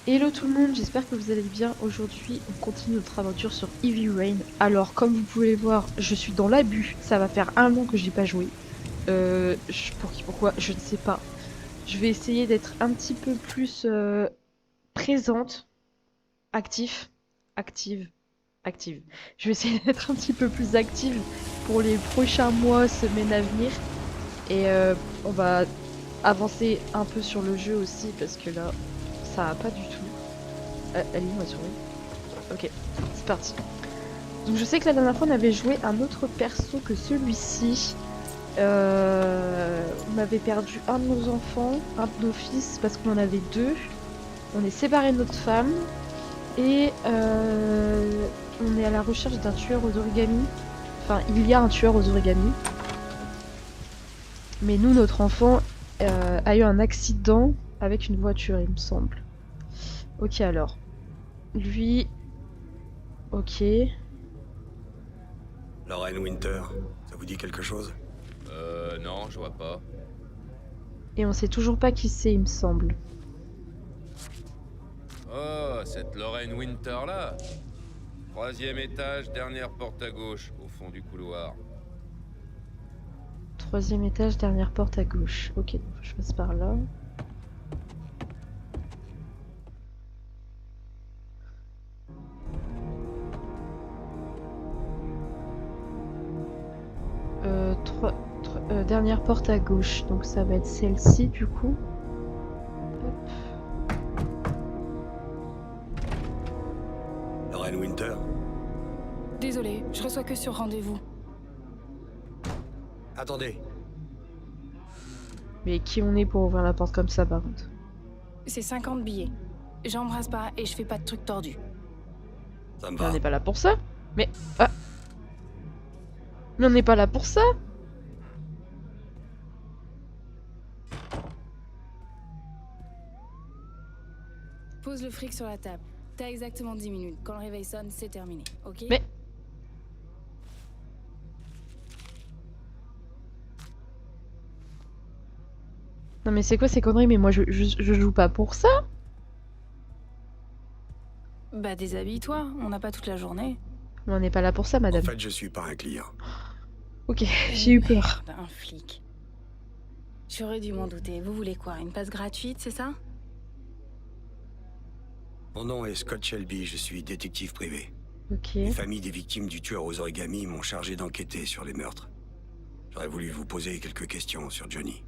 Hello tout le monde, j'espère que vous allez bien. Aujourd'hui, on continue notre aventure sur Heavy Rain. Alors, comme vous pouvez le voir, je suis dans l'abus. Ça va faire un an que j'ai pas joué. Pourquoi? Je ne sais pas. Je vais essayer d'être un petit peu plus présente, active, active, active. Je vais essayer d'être un petit peu plus active pour les prochains mois, semaines à venir. Et on va avancer un peu sur le jeu aussi parce que là, ça va pas du tout. Elle est où ma souris? Ok, c'est parti. Donc je sais que la dernière fois on avait joué un autre perso que celui-ci. On avait perdu un de nos enfants, un de nos fils parce qu'on en avait deux. On est séparés de notre femme et on est à la recherche d'un tueur aux origamis. Enfin, il y a un tueur aux origamis. Mais nous, notre enfant a eu un accident avec une voiture, il me semble. Ok alors. Lui, ok. Lorraine Winter, ça vous dit quelque chose? Non, je vois pas. Et on sait toujours pas qui c'est, il me semble. Oh, cette Lorraine Winter là. Troisième étage, dernière porte à gauche, au fond du couloir. Troisième étage, dernière porte à gauche. Ok, donc je passe par là. Dernière porte à gauche, donc ça va être celle-ci du coup. Hop. Lorraine Winter? Désolée, je reçois que sur rendez-vous. Attendez, Mais qui on est pour ouvrir la porte comme ça par contre? C'est 50 billets. J'embrasse pas et je fais pas de trucs tordus. ça me Mais on va. n'est pas là pour ça. Mais ah. Mais on n'est pas là pour ça. Pose le fric sur la table. T'as exactement 10 minutes. Quand le réveil sonne, c'est terminé, ok? Mais non mais c'est quoi ces conneries? Mais moi je joue pas pour ça. Bah déshabille-toi, on n'a pas toute la journée. Mais on n'est pas là pour ça, En madame. fait, je suis pas un client. Ok, j'ai eu peur. Merde, un flic. J'aurais dû m'en douter. Vous voulez quoi? Une passe gratuite, c'est ça? Mon nom est Scott Shelby, je suis détective privé. Ok. Les familles des victimes du tueur aux origamis m'ont chargé d'enquêter sur les meurtres. J'aurais voulu vous poser quelques questions sur Johnny.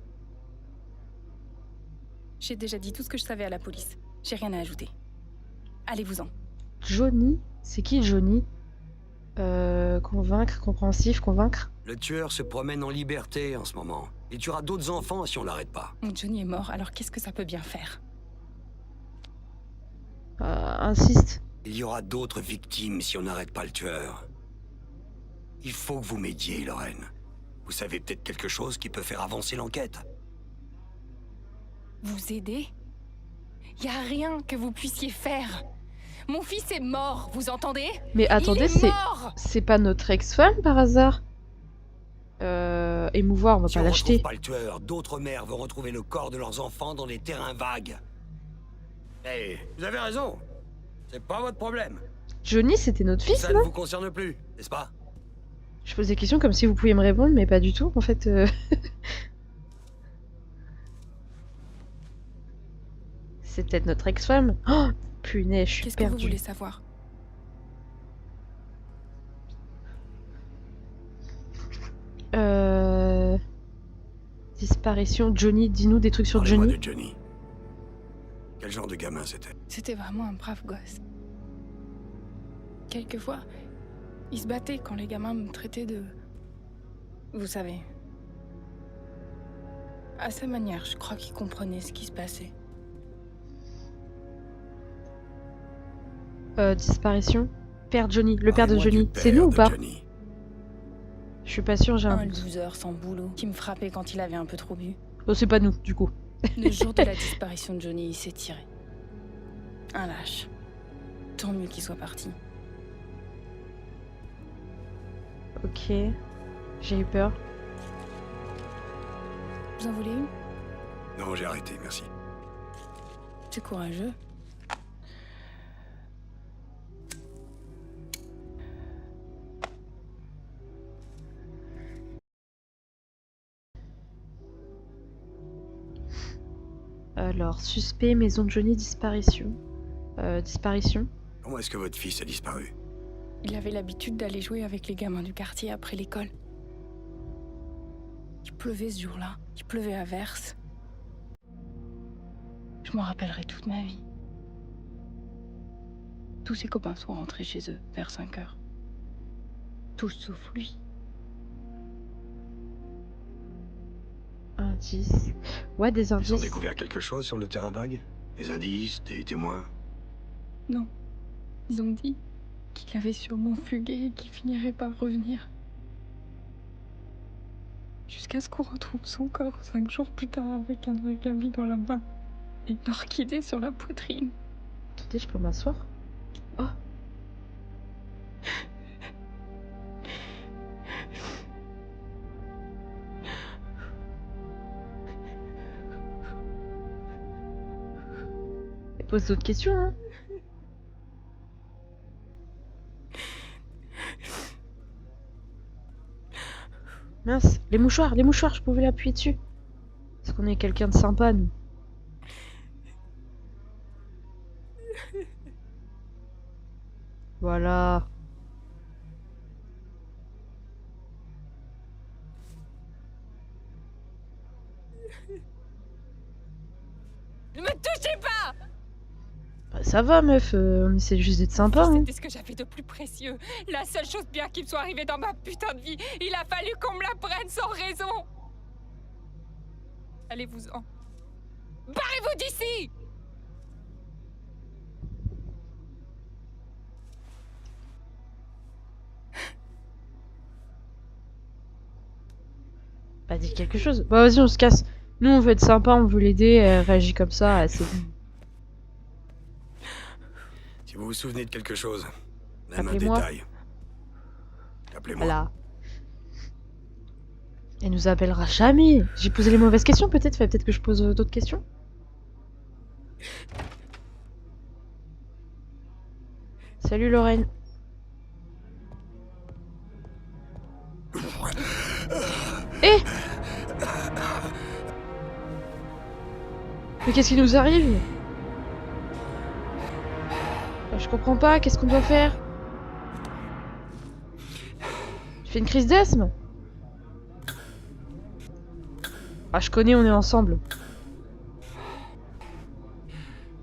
J'ai déjà dit tout ce que je savais à la police. J'ai rien à ajouter. Allez-vous-en. Johnny? C'est qui Johnny? Convaincre, compréhensif, convaincre? Le tueur se promène en liberté en ce moment. Il tuera d'autres enfants si on l'arrête pas. Mon Johnny est mort, alors qu'est-ce que ça peut bien faire? Insiste. Il y aura d'autres victimes si on n'arrête pas le tueur. Il faut que vous m'aidiez, Lorraine. Vous savez peut-être quelque chose qui peut faire avancer l'enquête. Vous aider? Y a rien que vous puissiez faire. Mon fils est mort, vous entendez? Mais attendez, Il est mort! c'est pas notre ex-femme par hasard? Émouvoir, on va Si pas on l'acheter. retrouve pas le tueur, d'autres mères vont retrouver le corps de leurs enfants dans des terrains vagues. Eh, vous avez raison. C'est pas votre problème. Johnny, c'était notre fils, Ça ne non? vous concerne plus, n'est-ce pas? Je pose des questions comme si vous pouviez me répondre, mais pas du tout, en fait. C'est peut-être notre ex-femme. Oh, punaise, je suis Qu'est-ce que vous perdue. voulez savoir? Euh... Disparition. Johnny, dis-nous des trucs sur Parlez-moi Johnny. de Johnny. Quel genre de gamin c'était? C'était vraiment un brave gosse. Quelquefois, il se battait quand les gamins me traitaient de... Vous savez. À sa manière, je crois qu'il comprenait ce qui se passait. Disparition. Père Johnny. Le père de Parlez-moi du Johnny. C'est père nous ou de pas? Johnny. Je suis pas sûre, j'ai un Un doute. loser sans boulot qui me frappait quand il avait un peu trop bu. Oh, c'est pas nous, du coup. Le jour de la disparition de Johnny, il s'est tiré. Un lâche. Tant mieux qu'il soit parti. Ok. J'ai eu peur. Vous en voulez une? Non, j'ai arrêté, merci. C'est courageux. Alors, suspect, maison de Johnny, disparition. Disparition. Comment est-ce que votre fils a disparu? Il avait l'habitude d'aller jouer avec les gamins du quartier après l'école. Il pleuvait ce jour-là. Il pleuvait à verse. Je m'en rappellerai toute ma vie. Tous ses copains sont rentrés chez eux vers 5 heures. Tous sauf lui. Indice. Ouais, des Ils ont indices. découvert quelque chose sur le terrain vague? Des indices, des témoins? Non. Ils ont dit qu'il avait sûrement fugué et qu'il finirait par revenir. Jusqu'à ce qu'on retrouve son corps 5 jours plus tard avec un origami dans la main et une orchidée sur la poitrine. Attendez, je peux m'asseoir? Oh. Et pose d'autres questions, hein. Mince, les mouchoirs, je pouvais l'appuyer dessus. Parce qu'on est quelqu'un de sympa, nous. Voilà. Ne me touchez pas! Bah, ça va, meuf, on essaie juste d'être sympa, hein. C'était ce que j'avais de plus précieux. La seule chose bien qui me soit arrivée dans ma putain de vie. Il a fallu qu'on me la prenne sans raison. Allez-vous-en. Barrez-vous d'ici! Bah, dis quelque chose. Bah, vas-y, on se casse. Nous, on veut être sympa, on veut l'aider, elle réagit comme ça, c'est bon. Si vous vous souvenez de quelque chose, même un Appelez-moi. détail, appelez-moi. Voilà. Elle nous appellera jamais. J'ai posé les mauvaises questions, peut-être. Peut-être que je pose d'autres questions. Salut, Lorraine. Eh! Mais qu'est-ce qui nous arrive? Je comprends pas, qu'est-ce qu'on doit faire? Tu fais une crise d'asthme? Ah, je connais, on est ensemble.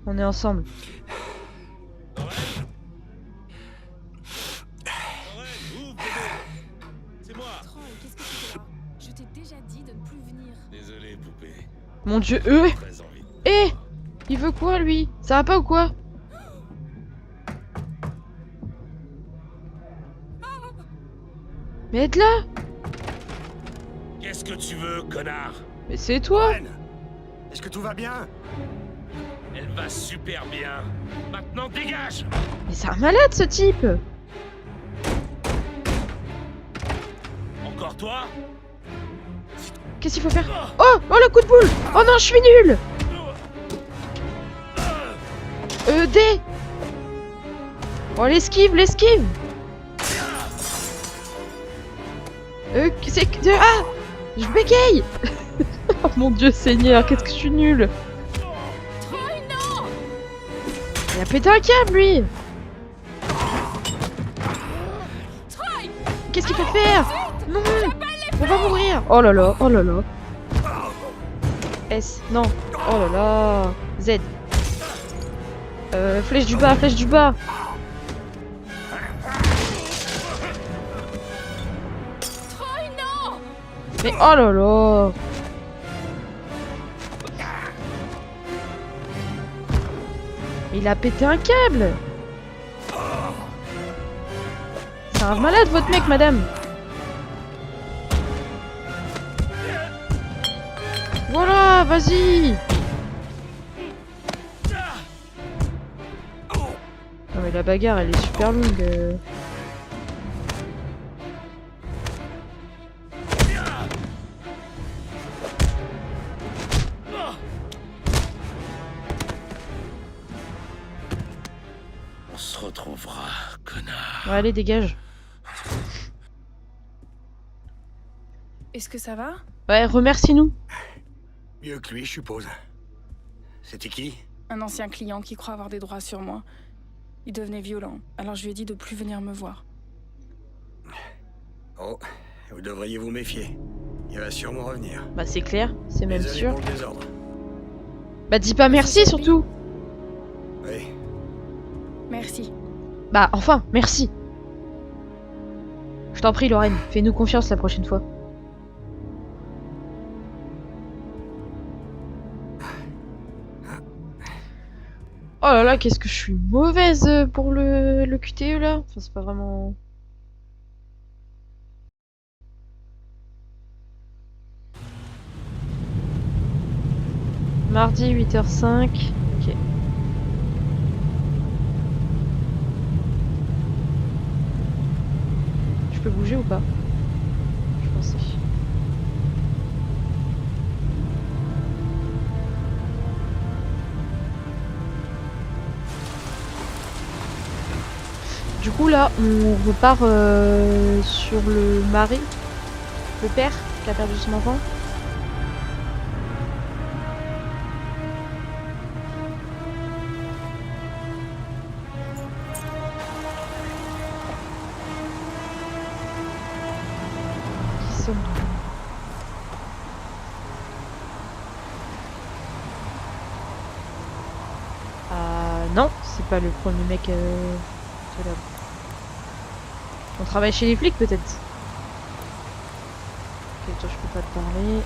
On est ensemble. C'est moi. Troll, qu'est-ce que tu fais là? Je t'ai déjà dit de ne plus venir. Désolé, poupée. Mon dieu, Très envie. Eh! Il veut quoi, lui? Ça va pas ou quoi? Mais aide là! Qu'est-ce que tu veux, connard? Mais c'est toi! Lorraine, est-ce que tout va bien? Elle va super bien. Maintenant, dégage! Mais c'est un malade, ce type! Encore toi? Qu'est-ce qu'il faut faire? Oh! Oh, le coup de boule! Oh non, je suis nul! D! Oh, l'esquive, l'esquive! C'est que... Ah! Je bégaye! Oh mon dieu seigneur, qu'est-ce que je suis nulle! Troy, non! Il a pété un câble, lui! Troy! Qu'est-ce qu'il fait faire? Non! On va mourir! Oh là là, oh là là! S, non! Oh là là! Z! Flèche du bas, flèche du bas! Troy, non! Mais oh là là! Il a pété un câble! C'est un malade votre mec, madame! Voilà, vas-y! Non mais la bagarre elle est super longue. On se retrouvera, connard. Ouais, allez, dégage. Est-ce que ça va? Ouais, remercie-nous. Mieux que lui, je suppose. C'était qui? Un ancien client qui croit avoir des droits sur moi. Il devenait violent, alors je lui ai dit de plus venir me voir. Oh, vous devriez vous méfier. Il va sûrement revenir. Bah c'est clair, c'est même Désolé sûr. pour le désordre. Bah dis pas merci surtout. Oui. Merci. Bah enfin, merci. Je t'en prie Lorraine, fais-nous confiance la prochaine fois. Oh là là, qu'est-ce que je suis mauvaise pour le QTE là. Enfin c'est pas vraiment... Mardi 8h05. Ok. Je peux bouger ou pas? Je pensais. Du coup là, on repart sur le mari, le père qui a perdu son enfant. Qui sommes-nous? Non, c'est pas le premier mec de là. On travaille chez les flics peut-être. Ok, toi je peux pas te parler.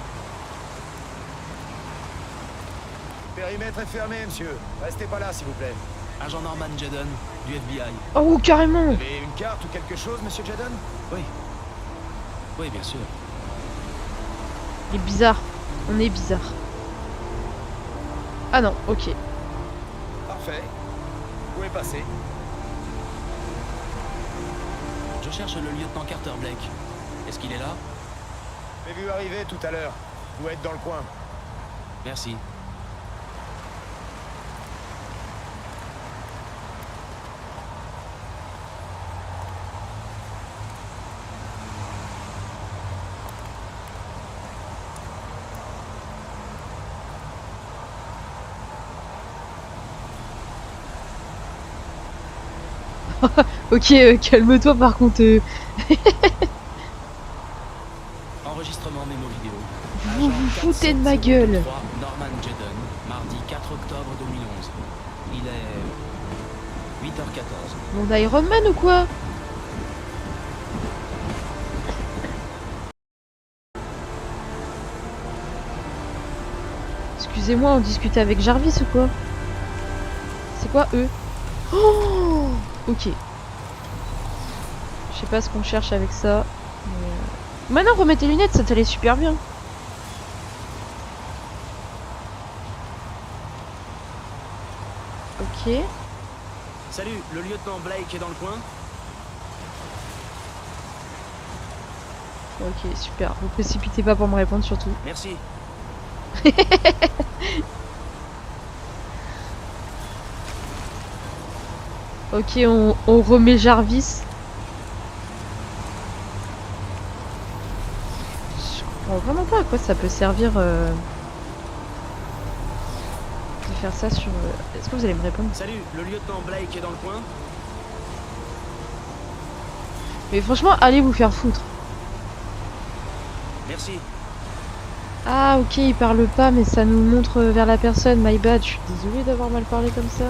Le périmètre est fermé, monsieur. Restez pas là, s'il vous plaît. Agent Norman Jaden, du FBI. Oh carrément! Vous avez une carte ou quelque chose, monsieur Jaden? Oui. Oui, bien sûr. Il est bizarre. On est bizarre. Ah non, ok. Parfait. Vous pouvez passer. Je cherche le lieutenant Carter Blake. Est-ce qu'il est là? Je l'ai vu arriver tout à l'heure. Vous doit être dans le coin. Merci. Ok, calme-toi par contre. Enregistrement mémo vidéo. Vous Agent vous foutez de ma 4703, gueule. Norman Jaden, mardi 4 octobre 2011. Il est 8h14. Mon Iron Man ou quoi? Excusez-moi, on discutait avec Jarvis ou quoi? C'est quoi eux? Oh, ok. Je sais pas ce qu'on cherche avec ça. Mais maintenant, remets tes lunettes, ça t'allait super bien. Ok. Salut, le lieutenant Blake est dans le coin? Ok, super. Vous précipitez pas pour me répondre surtout. Merci. Ok, on remet Jarvis. Je comprends vraiment pas à quoi ça peut servir de faire ça sur... Est-ce que vous allez me répondre? Salut, le lieutenant Blake est dans le coin? Mais franchement, allez vous faire foutre. Merci. Ah ok, il parle pas, mais ça nous montre vers la personne. My bad, je suis désolée d'avoir mal parlé comme ça.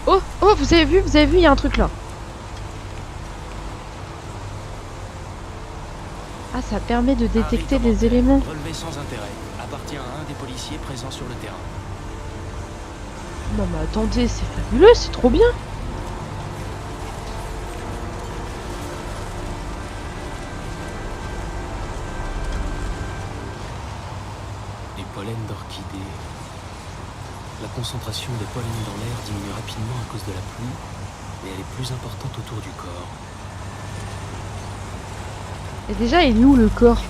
Oh, oh, vous avez vu, il y a un truc là. Ah, ça permet de détecter Avis des éléments. Relevé sans intérêt. Appartient à un des policiers présents sur le terrain. Non mais attendez, c'est fabuleux, c'est trop bien. Les pollens d'orchidées. La concentration des pollens dans l'air diminue rapidement à cause de la pluie, mais elle est plus importante autour du corps. Et déjà, il est où le corps?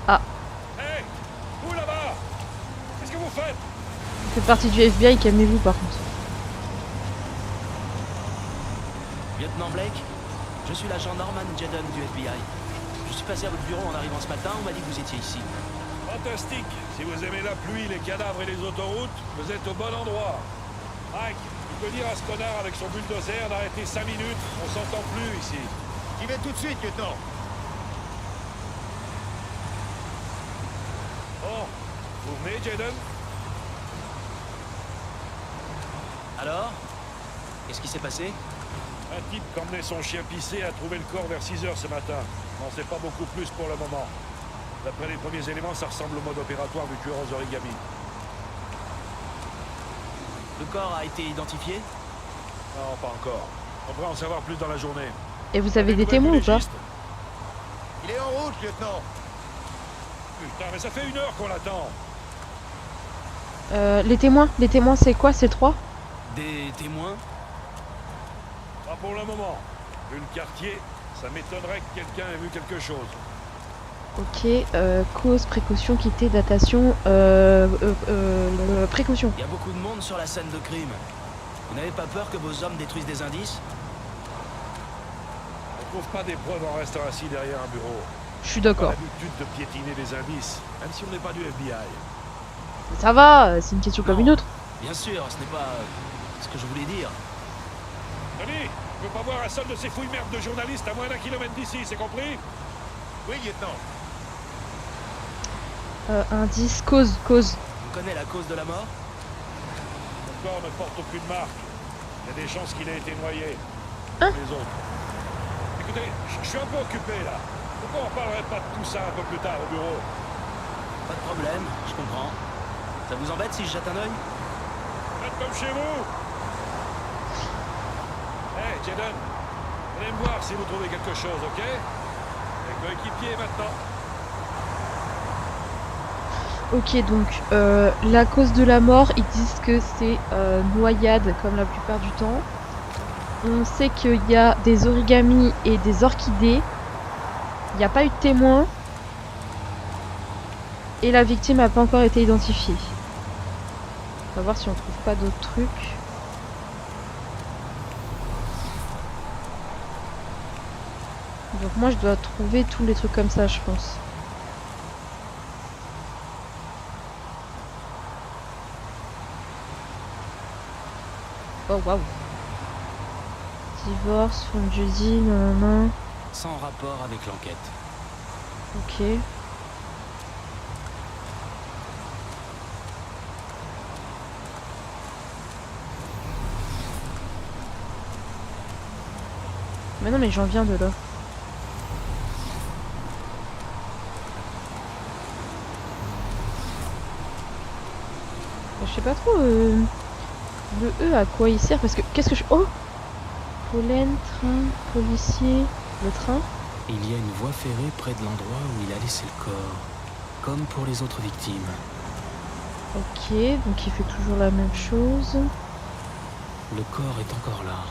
Ah, Hé! Vous là-bas! Qu'est-ce que vous faites? il fait partie du FBI, calmez-vous par contre. Lieutenant Blake, je suis l'agent Norman Jaden du FBI. Je suis passé à votre bureau en arrivant ce matin, on m'a dit que vous étiez ici. Fantastique. Si vous aimez la pluie, les cadavres et les autoroutes, vous êtes au bon endroit. Mike, tu peux dire à ce connard avec son bulldozer d'arrêter 5 minutes. On s'entend plus ici. J'y vais tout de suite, lieutenant. Bon, vous venez, Jaden? Alors? Qu'est-ce qui s'est passé? Un type qui emmenait son chien pissé a trouvé le corps vers 6 heures ce matin. On n'en sait pas beaucoup plus pour le moment. D'après les premiers éléments, ça ressemble au mode opératoire du tueur aux origamis. Le corps a été identifié? Non, pas encore. On devrait en savoir plus dans la journée. Et vous avez des témoins ou pas? Il est en route, lieutenant. Putain, mais ça fait 1 heure qu'on l'attend. Les témoins c'est quoi? C'est 3? Des témoins? Pas pour le moment. Vu le quartier, ça m'étonnerait que quelqu'un ait vu quelque chose. Ok, cause, précaution, quitter, datation, précaution. Il y a beaucoup de monde sur la scène de crime. Vous n'avez pas peur que vos hommes détruisent des indices? On trouve pas des preuves en restant assis derrière un bureau. Je suis On a d'accord. l'habitude de piétiner des indices, même si on n'est pas du FBI. Ça va, c'est une question comme Non. une autre. Bien sûr, ce n'est pas ce que je voulais dire. Tony, tu peux pas voir un seul de ces fouilles merdes de journalistes à moins d'1 kilomètre d'ici, c'est compris? Oui, lieutenant. Indice, cause. On connaît la cause de la mort? Son corps ne porte aucune marque. Il y a des chances qu'il ait été noyé. Hein? Comme les autres. Écoutez, je suis un peu occupé là. Pourquoi on parlerait pas de tout ça un peu plus tard au bureau? Pas de problème, je comprends. Ça vous embête si je jette un œil? Faites comme chez vous. Hey, Jaden, venez me voir si vous trouvez quelque chose, ok? Avec coéquipier maintenant. Ok, donc la cause de la mort, ils disent que c'est noyade comme la plupart du temps. On sait qu'il y a des origamis et des orchidées. Il n'y a pas eu de témoin. Et la victime n'a pas encore été identifiée. On va voir si on trouve pas d'autres trucs. Donc moi je dois trouver tous les trucs comme ça, je pense. Oh waouh. Divorce, femme jeudi, nanana. Sans rapport avec l'enquête. Ok. Mais non, mais j'en viens de là. Je sais pas trop le E à quoi il sert parce que qu'est-ce que je... Oh! Pollen, train, policier, le train. Il y a une voie ferrée près de l'endroit où il a laissé le corps. Comme pour les autres victimes. Ok, donc il fait toujours la même chose. Le corps est encore là.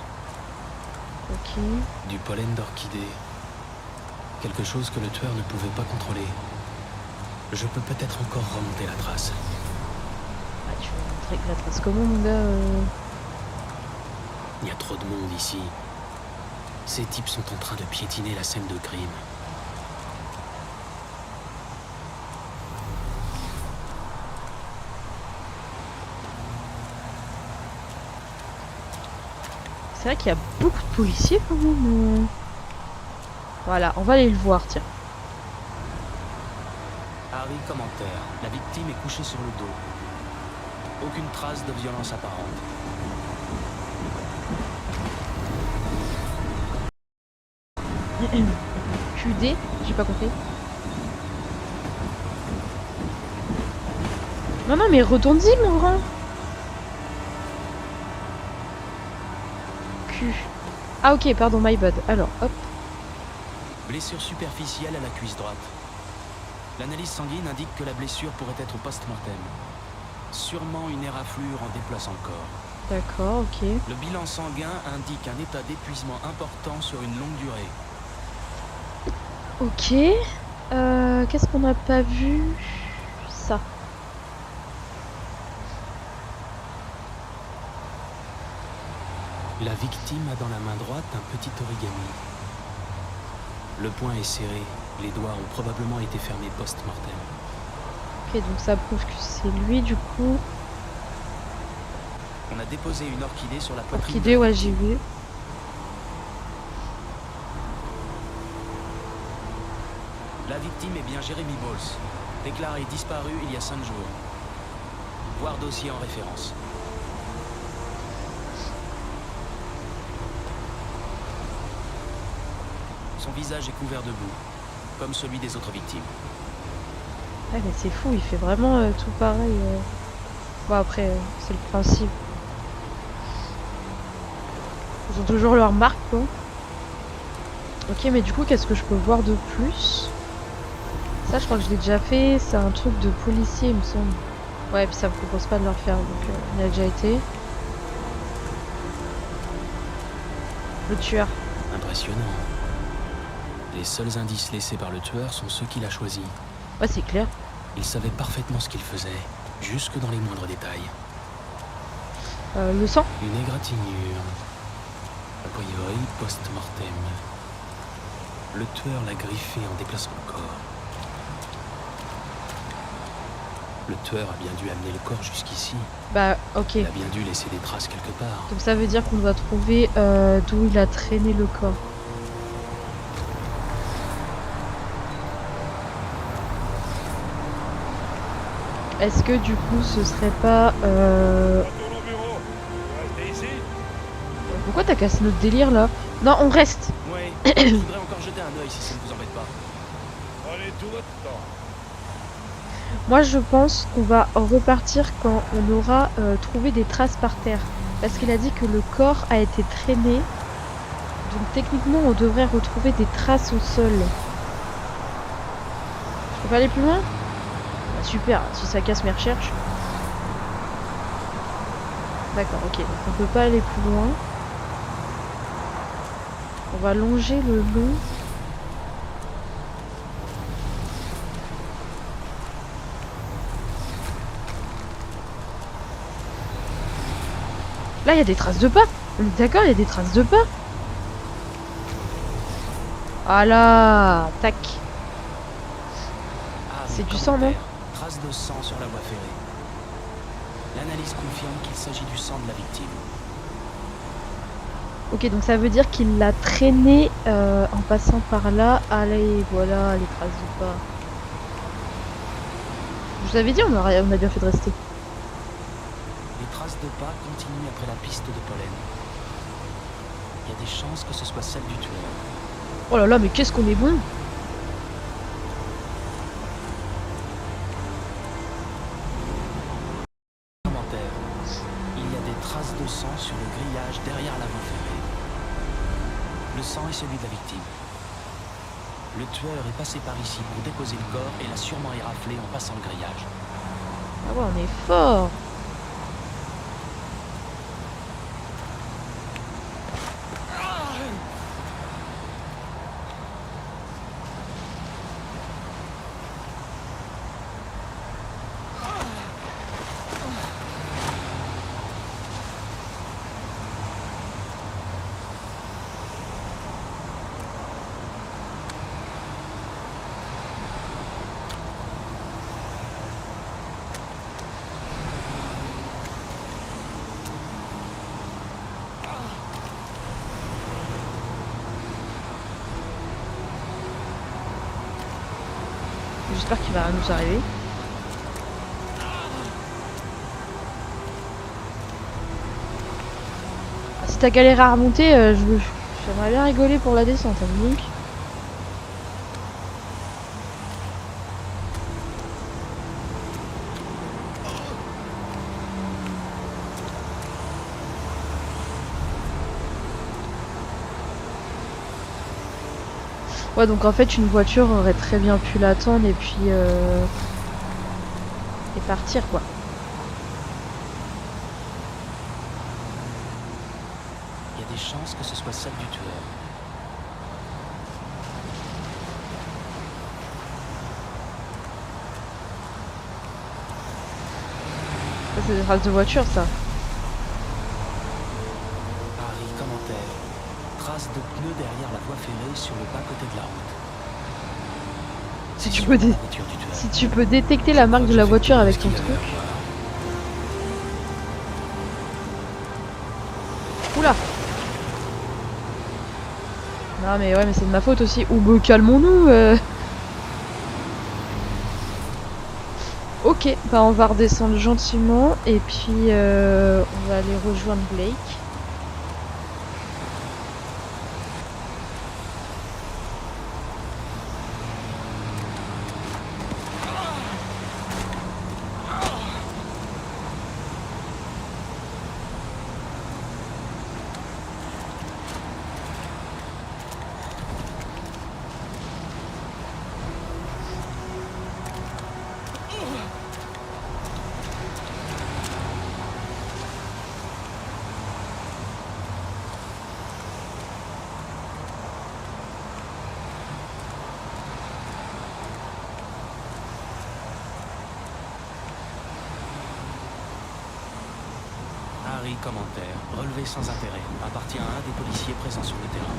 Ok. Du pollen d'orchidée. Quelque chose que le tueur ne pouvait pas contrôler. Je peux peut-être encore remonter la trace. Ah, tu vas montrer que la trace comment, mon gars Il y a trop de monde ici. Ces types sont en train de piétiner la scène de crime. C'est vrai qu'il y a beaucoup de policiers quand même. Voilà, on va aller le voir, tiens. Harry commentaire. La victime est couchée sur le dos. Aucune trace de violence apparente. QD, j'ai pas compris. Non, non, mais retourne-y, mon grand. Q. Ah, ok, pardon, my bad. Alors, hop. Blessure superficielle à la cuisse droite. L'analyse sanguine indique que la blessure pourrait être post-mortem. Sûrement une éraflure en déplaçant le corps. D'accord, ok. Le bilan sanguin indique un état d'épuisement important sur une longue durée. Ok. Qu'est-ce qu'on n'a pas vu? Ça. La victime a dans la main droite un petit origami. Le poing est serré, Les doigts ont probablement été fermés post-mortem. Ok, donc ça prouve que c'est lui du coup. On a déposé une orchidée sur la poitrine. Orchidée, ouais, j'ai vu. La victime est bien Jeremy Bowles, déclaré disparu il y a 5 jours. Voir dossier en référence. Son visage est couvert de boue, comme celui des autres victimes. Ah mais c'est fou, il fait vraiment tout pareil. Bon après, c'est le principe. Ils ont toujours leur marque quoi. Ok, mais du coup, qu'est-ce que je peux voir de plus? Ça, je crois que je l'ai déjà fait. C'est un truc de policier, il me semble. Ouais, puis ça me propose pas de le refaire, donc il a déjà été. Le tueur. Impressionnant. Les seuls indices laissés par le tueur sont ceux qu'il a choisis. Ouais, c'est clair. Il savait parfaitement ce qu'il faisait, jusque dans les moindres détails. Le sang? Une égratignure. A priori, post-mortem. Le tueur l'a griffé en déplaçant le corps. Le tueur a bien dû amener le corps jusqu'ici. Bah, ok. Il a bien dû laisser des traces quelque part. Donc ça veut dire qu'on doit trouver d'où il a traîné le corps. Est-ce que du coup ce serait pas... Retourne au bureau. Vous restez ici? Pourquoi t'as cassé notre délire là? Non, on reste. Ouais, je voudrais encore jeter un œil si ça ne vous embête pas. Prenez tout votre temps. Moi je pense qu'on va repartir quand on aura trouvé des traces par terre. Parce qu'il a dit que le corps a été traîné. Donc techniquement on devrait retrouver des traces au sol. Je peux pas aller plus loin? Bah, super, si ça casse mes recherches. D'accord, ok, donc on peut pas aller plus loin. On va longer le long. Là, il y a des traces de pas. On est d'accord, il y a des traces de pas. Ah là, tac. Ah, C'est oui, du sang, non? commentaire. Traces de sang sur la voie ferrée. L'analyse confirme qu'il s'agit du sang de la victime. Ok, donc ça veut dire qu'il l'a traîné en passant par là. Allez, voilà les traces de pas. Je vous avais dit, on a bien fait de rester. Les traces de pas continuent après la piste de pollen. Il y a des chances que ce soit celle du tueur. Oh là là, mais qu'est-ce qu'on est bon! Commentaire. Il y a des traces de sang sur le grillage derrière la voie ferrée. Le sang est celui de la victime. Le tueur est passé par ici pour déposer le corps et l'a sûrement éraflé en passant le grillage. Ah ouais, on est fort! J'espère qu'il va rien nous arriver. Ah, si t'as galéré à remonter, j'aimerais bien rigoler pour la descente, hein, donc. Ouais, donc en fait, une voiture aurait très bien pu l'attendre et puis et partir quoi. Il y a des chances que ce soit celle du tueur. Ça, c'est des traces de voiture, ça. Harry, commentaire. Traces de pneus derrière la voie ferrée sur le bas-côté de la route. Si tu peux, si tu peux détecter la marque de la voiture avec ton truc. Oula. Non mais ouais, mais c'est de ma faute aussi. Ou bah, calmons-nous. Ok, bah on va redescendre gentiment et puis on va aller rejoindre Blake. Harry, commentaire. Relevé sans intérêt. Appartient à un des policiers présents sur le terrain.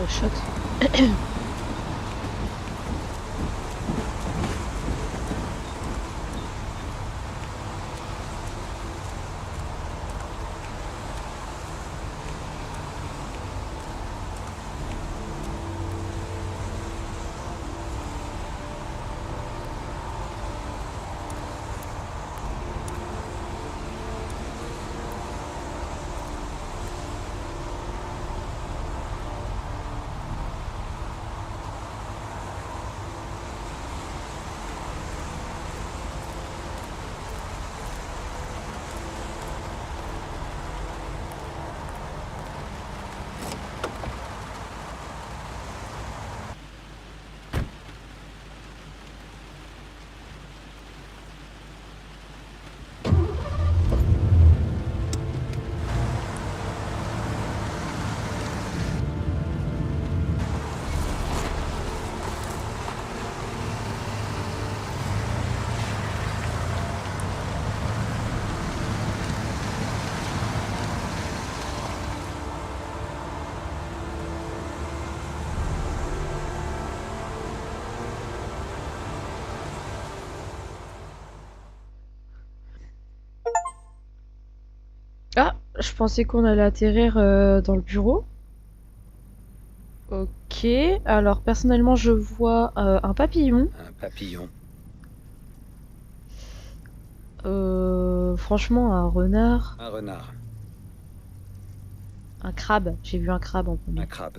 Le shot. Ah, je pensais qu'on allait atterrir dans le bureau. Ok, alors personnellement je vois un papillon. Un papillon. Franchement un renard. Un renard. Un crabe, j'ai vu un crabe en premier. Un crabe.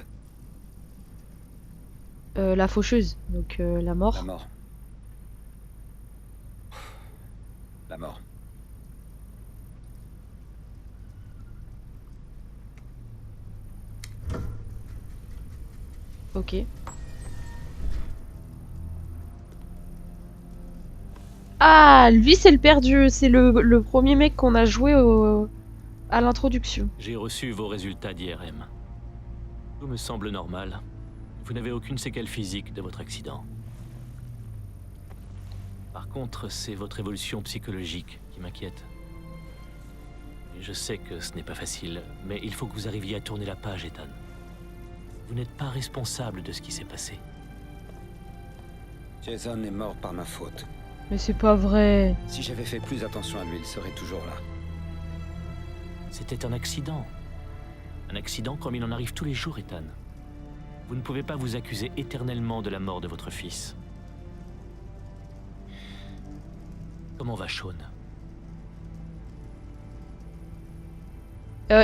La faucheuse, donc la mort. La mort. La mort. Ok. Ah, lui c'est le perdu, c'est le premier mec qu'on a joué à l'introduction. J'ai reçu vos résultats d'IRM. Tout me semble normal. Vous n'avez aucune séquelle physique de votre accident. Par contre, c'est votre évolution psychologique qui m'inquiète. Et je sais que ce n'est pas facile, mais il faut que vous arriviez à tourner la page, Ethan. Vous n'êtes pas responsable de ce qui s'est passé. Jason est mort par ma faute. Mais c'est pas vrai. Si j'avais fait plus attention à lui, il serait toujours là. C'était un accident. Un accident comme il en arrive tous les jours, Ethan. Vous ne pouvez pas vous accuser éternellement de la mort de votre fils. Comment va Sean?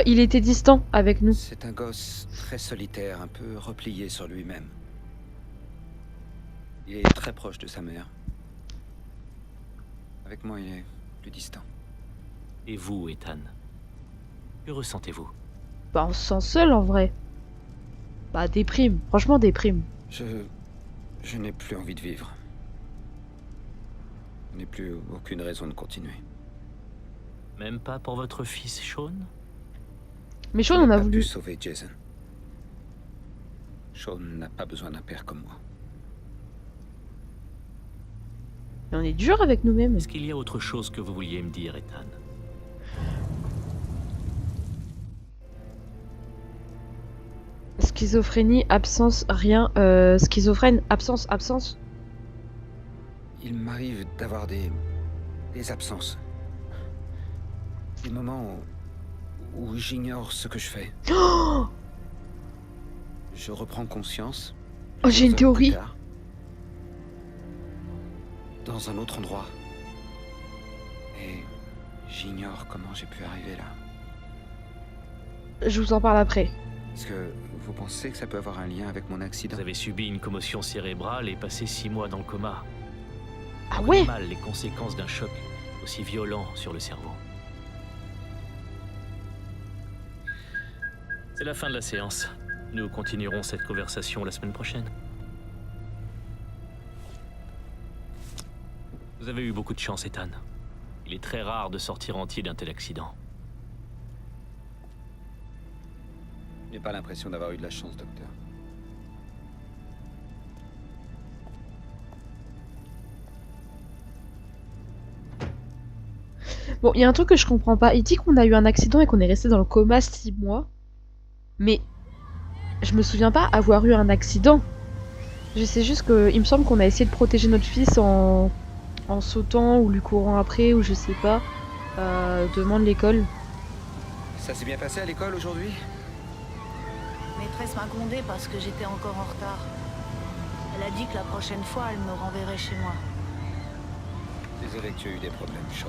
Il était distant avec nous. C'est un gosse très solitaire, un peu replié sur lui-même. Il est très proche de sa mère. Avec moi, il est plus distant. Et vous, Ethan? Que ressentez-vous? Bah on se sent seul en vrai. Bah déprime, franchement déprime. Je n'ai plus envie de vivre. Je n'ai plus aucune raison de continuer. Même pas pour votre fils, Sean? Mais Sean on a pas voulu. pu sauver Jason. Sean n'a pas besoin d'un père comme moi. Mais on est dur avec nous-mêmes. Est-ce qu'il y a autre chose que vous vouliez me dire, Ethan? Schizophrénie, absence, rien. Schizophrène, absence, absence. Il m'arrive d'avoir des absences. Des moments où j'ignore ce que je fais. Oh, Je reprends conscience. oh, j'ai une plusieurs heures plus théorie. tard, dans un autre endroit. Et j'ignore comment j'ai pu arriver là. Je vous en parle après. Est-ce que vous pensez que ça peut avoir un lien avec mon accident? Vous avez subi une commotion cérébrale et passé 6 mois dans le coma. Ah On ouais? connaît mal les conséquences d'un choc aussi violent sur le cerveau. C'est la fin de la séance. Nous continuerons cette conversation la semaine prochaine. Vous avez eu beaucoup de chance, Ethan. Il est très rare de sortir entier d'un tel accident. J'ai pas l'impression d'avoir eu de la chance, docteur. Bon, il y a un truc que je comprends pas. Il dit qu'on a eu un accident et qu'on est resté dans le coma 6 mois. Mais je me souviens pas avoir eu un accident. Je sais juste que il me semble qu'on a essayé de protéger notre fils en sautant ou lui courant après ou je sais pas. Devant de l'école. Ça s'est bien passé à l'école aujourd'hui? Maîtresse m'a grondé parce que j'étais encore en retard. Elle a dit que la prochaine fois, elle me renverrait chez moi. Désolé que tu aies eu des problèmes, Sean.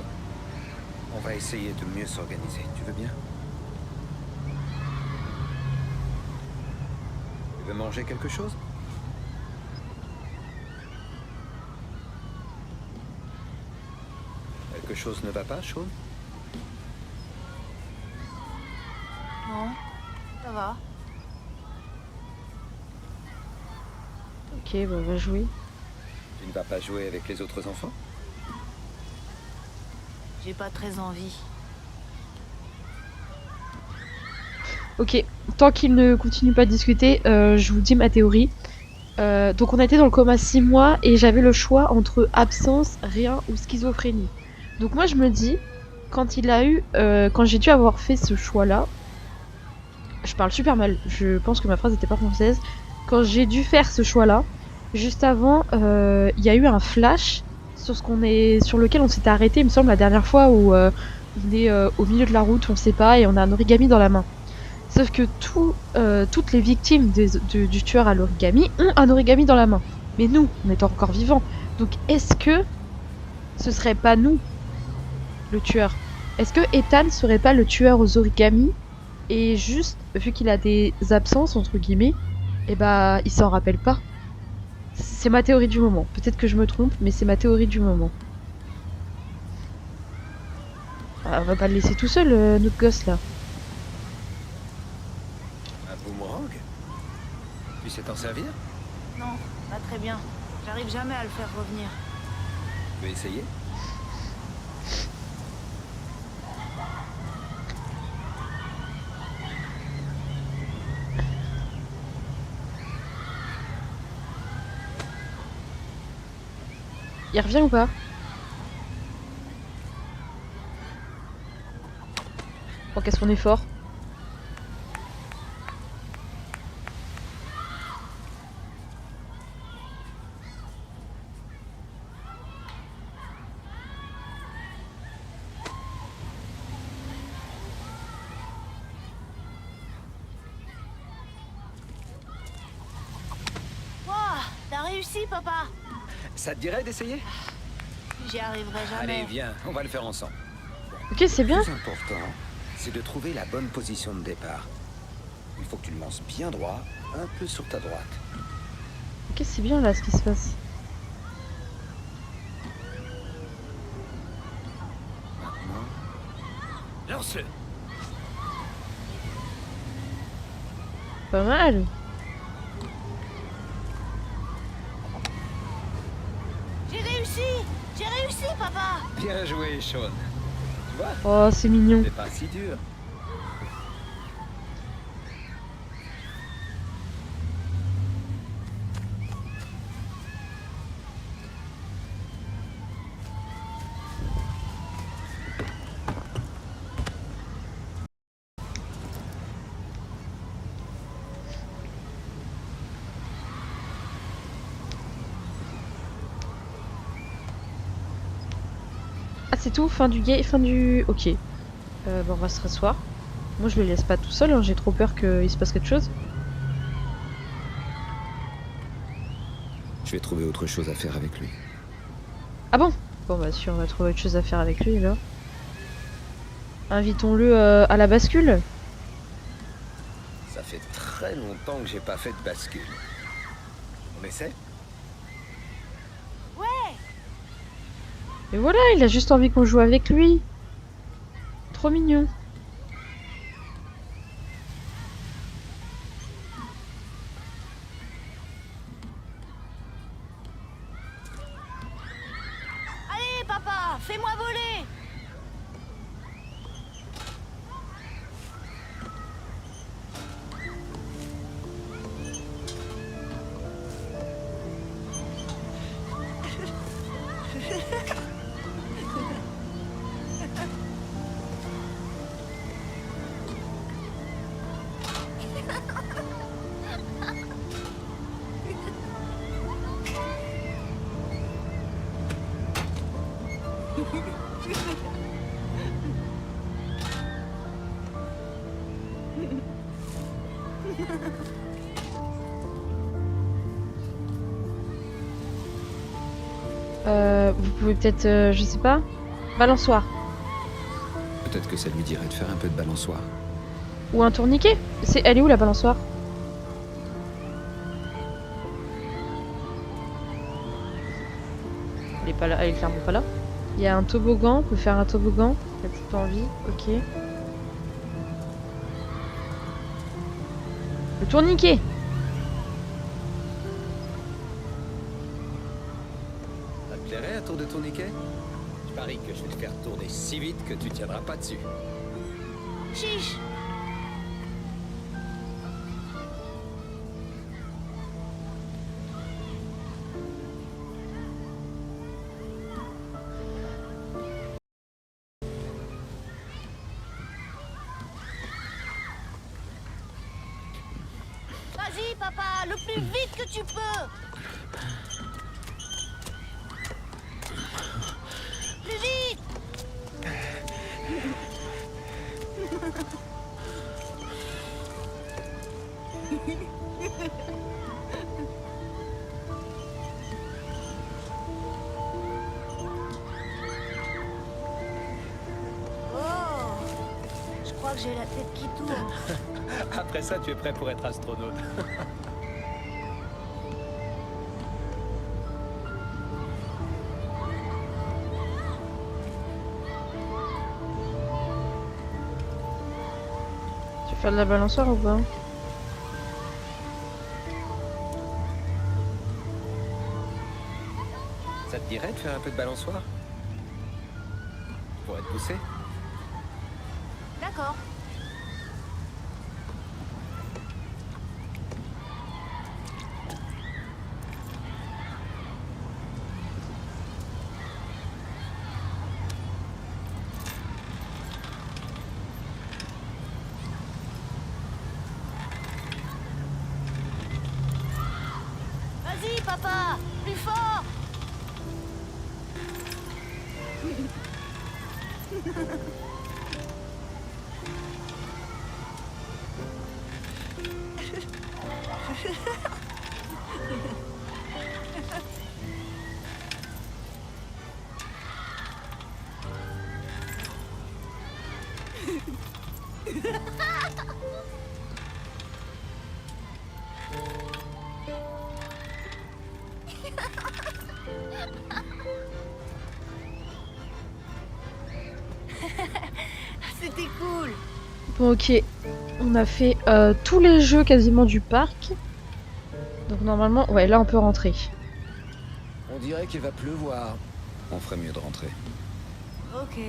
On va essayer de mieux s'organiser. Tu veux bien? Tu veux manger quelque chose? Quelque chose ne va pas, Sean? Non, ça va. Ok, bah on va jouer. Tu ne vas pas jouer avec les autres enfants? J'ai pas très envie. Ok, tant qu'il ne continue pas de discuter, je vous dis ma théorie. Donc on a été dans le coma 6 mois et j'avais le choix entre absence, rien ou schizophrénie. Donc moi je me dis, quand j'ai dû avoir fait ce choix-là, je parle super mal, je pense que ma phrase n'était pas française. Quand j'ai dû faire ce choix-là, juste avant, il y a eu un flash sur sur lequel on s'était arrêté, il me semble, la dernière fois où on est au milieu de la route, on sait pas, et on a un origami dans la main. Sauf que toutes les victimes du tueur à l'origami ont un origami dans la main. Mais nous, on est encore vivants. Donc est-ce que ce serait pas nous, le tueur? Est-ce que Ethan serait pas le tueur aux origamis? Et juste, vu qu'il a des absences, entre guillemets, eh bah, il s'en rappelle pas. C'est ma théorie du moment. Peut-être que je me trompe, mais c'est ma théorie du moment. Ah, on va pas le laisser tout seul, notre gosse, là. Un boomerang? Tu sais t'en servir? Non, pas très bien. J'arrive jamais à le faire revenir. Tu veux essayer? Il revient ou pas? Bon, qu'est-ce qu'on est fort? Wouah, t'as réussi, papa. Ça te dirait d'essayer? J'y arriverai jamais. Allez, viens, on va le faire ensemble. Ok, c'est bien. Le plus important, c'est de trouver la bonne position de départ. Il faut que tu le lances bien droit, un peu sur ta droite. Ok, c'est bien là ce qui se passe. Maintenant, Lance-le. Pas mal. J'ai réussi. J'ai réussi, papa. bien joué, Sean. Tu vois, Oh, c'est mignon. c'est pas si dur. c'est tout? Fin du game? Fin du... Ok. Bon, on va se rasseoir. Moi, je le laisse pas tout seul, hein. J'ai trop peur qu'il se passe quelque chose. Je vais trouver autre chose à faire avec lui. Ah bon? Bon, bah si, on va trouver autre chose à faire avec lui, là. Invitons-le à la bascule. Ça fait très longtemps que j'ai pas fait de bascule. On essaie? Et voilà, il a juste envie qu'on joue avec lui. Trop mignon. Allez, papa, fais-moi voler. Vous pouvez peut-être, je sais pas, balançoire. Peut-être que ça lui dirait de faire un peu de balançoire. Ou un tourniquet. Elle est où la balançoire? Elle est pas là, elle est clairement pas là. Il y a un toboggan, on peut faire un toboggan. T'as peut-être pas envie, ok. Le tourniquet. Ça te plairait un tour de tourniquet? Je parie que je vais te faire tourner si vite que tu tiendras pas dessus. Chiche. Vas-y, papa, le plus vite que tu peux. Plus vite. Oh, je crois que j'ai la tête qui tourne. Après ça, tu es prêt pour être astronaute. Tu veux faire de la balançoire ou pas? Ça te dirait de faire un peu de balançoire? Pour être poussé? D'accord. Vas-y, papa, plus fort. C'était cool. Bon, ok. On a fait tous les jeux quasiment du parc. Donc normalement, ouais, là on peut rentrer. On dirait qu'il va pleuvoir. On ferait mieux de rentrer. Ok.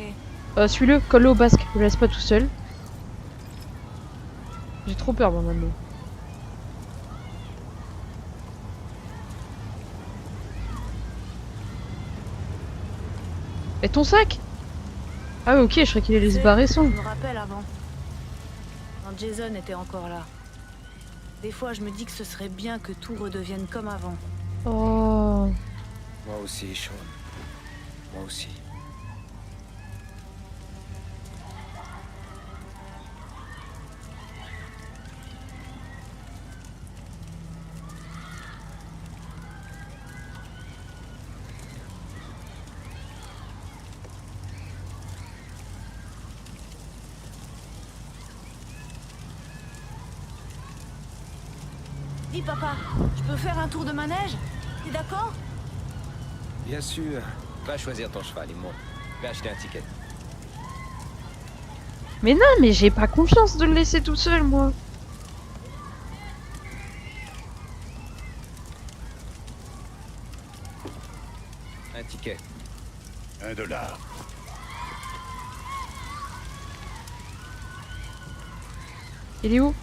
Suis-le, colle-le au basque, ne le laisse pas tout seul. J'ai trop peur moi maintenant. Et ton sac? Ah oui, ok, je croyais qu'il allait se barrer sans. Je me rappelle avant. Quand Jason était encore là. Des fois, je me dis que ce serait bien que tout redevienne comme avant. Oh. Moi aussi, Sean. Moi aussi. Dis papa, je peux faire un tour de manège? T'es d'accord? Bien sûr. Va choisir ton cheval, Immo. Va acheter un ticket. Mais non, mais j'ai pas confiance de le laisser tout seul, moi. Un ticket. $1. Il est où?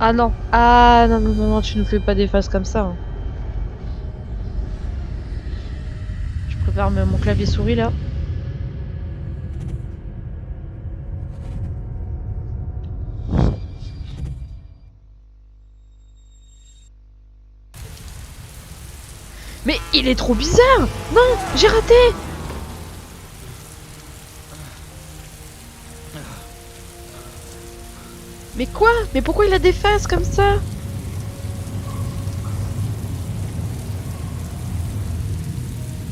Ah non. Ah non, non, non, non, tu nous fais pas des faces comme ça. Hein. Je préfère mon clavier souris là. Mais il est trop bizarre! Non, j'ai raté! Mais quoi? Mais pourquoi il a des faces comme ça?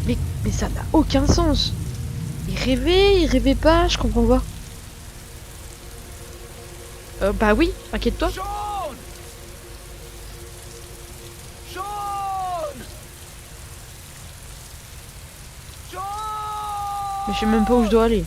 Mais ça n'a aucun sens. Il rêvait pas, je comprends pas. Bah oui, inquiète-toi. Mais je sais même pas où je dois aller.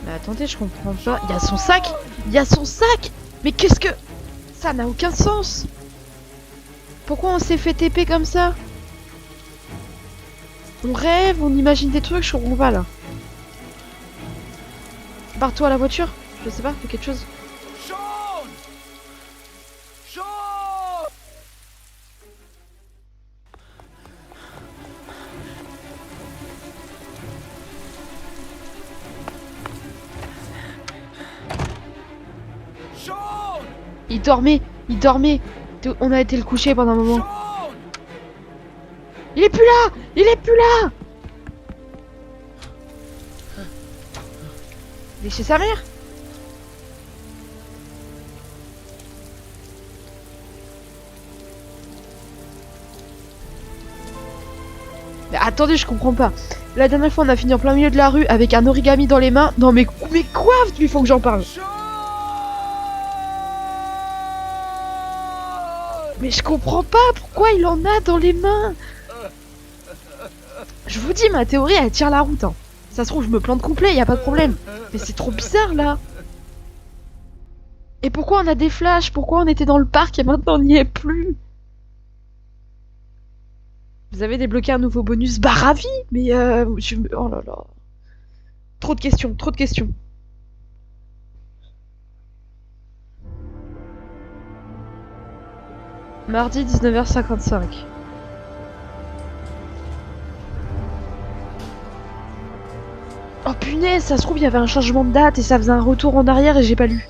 Mais attendez, je comprends pas. Il y a son sac! Il y a son sac! Mais qu'est-ce que... Ça n'a aucun sens! Pourquoi on s'est fait TP comme ça? On rêve, on imagine des trucs, je comprends pas là. Barre-toi à la voiture? Je sais pas, fais quelque chose. Il dormait, il dormait. On a été le coucher pendant un moment. Il est plus là! Il est plus là! Il est chez sa mère? Mais attendez, je comprends pas. La dernière fois, on a fini en plein milieu de la rue avec un origami dans les mains. Non mais quoi? Il faut que j'en parle. Mais je comprends pas pourquoi il en a dans les mains. Je vous dis, ma théorie, elle tire la route. Hein. Ça se trouve, je me plante complet, y a pas de problème. Mais c'est trop bizarre, là. Et pourquoi on a des flashs? Pourquoi on était dans le parc et maintenant on n'y est plus? Vous avez débloqué un nouveau bonus? Bah, ravi. Mais oh là là. Trop de questions, trop de questions. Mardi 19h55. Oh punaise, ça se trouve il y avait un changement de date et ça faisait un retour en arrière et j'ai pas lu.